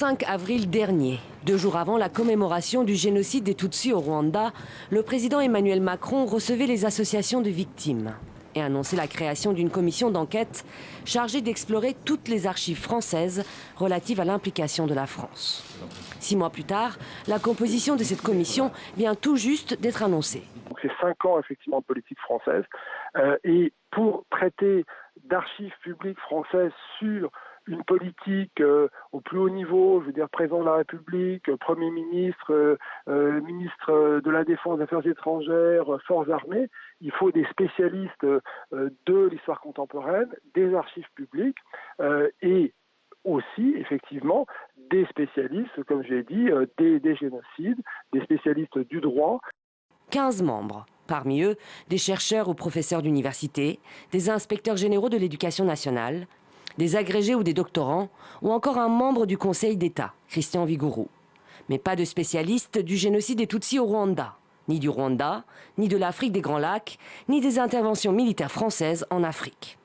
5 avril dernier, 2 jours avant la commémoration du génocide des Tutsis au Rwanda, le président Emmanuel Macron recevait les associations de victimes et annonçait la création d'une commission d'enquête chargée d'explorer toutes les archives françaises relatives à l'implication de la France. 6 mois plus tard, la composition de cette commission vient tout juste d'être annoncée. C'est 5 ans effectivement de politique française et pour traiter d'archives publiques françaises sur une politique au plus haut niveau, je veux dire président de la République, Premier ministre, ministre de la Défense, des Affaires étrangères, forces armées, il faut des spécialistes de l'histoire contemporaine, des archives publiques et aussi, effectivement, des spécialistes, comme je l'ai dit, des génocides, des spécialistes du droit. 15 membres, parmi eux des chercheurs ou professeurs d'université, des inspecteurs généraux de l'éducation nationale, des agrégés ou des doctorants, ou encore un membre du Conseil d'État, Christian Vigourou. Mais pas de spécialistes du génocide des Tutsis au Rwanda, ni du Rwanda, ni de l'Afrique des Grands Lacs, ni des interventions militaires françaises en Afrique.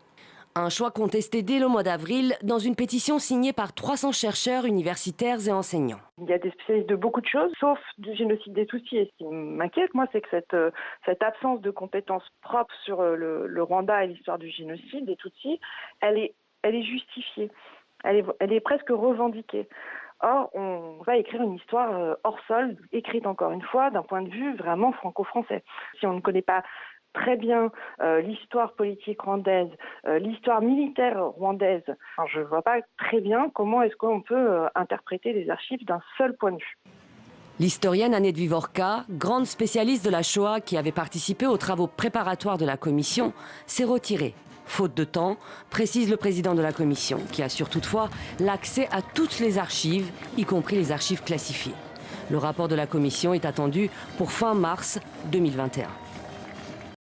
Un choix contesté dès le mois d'avril dans une pétition signée par 300 chercheurs universitaires et enseignants. Il y a des spécialistes de beaucoup de choses, sauf du génocide des Tutsis. Et ce qui m'inquiète, moi, c'est que cette absence de compétences propres sur le Rwanda et l'histoire du génocide des Tutsis, elle est justifiée. Elle est presque revendiquée. Or, on va écrire une histoire hors sol, écrite encore une fois d'un point de vue vraiment franco-français. Si on ne connaît pas très bien l'histoire politique rwandaise, l'histoire militaire rwandaise, alors je ne vois pas très bien comment est-ce qu'on peut interpréter les archives d'un seul point de vue. L'historienne Annette Vivorka, grande spécialiste de la Shoah qui avait participé aux travaux préparatoires de la commission, s'est retirée. Faute de temps, précise le président de la commission, qui assure toutefois l'accès à toutes les archives, y compris les archives classifiées. Le rapport de la commission est attendu pour fin mars 2021.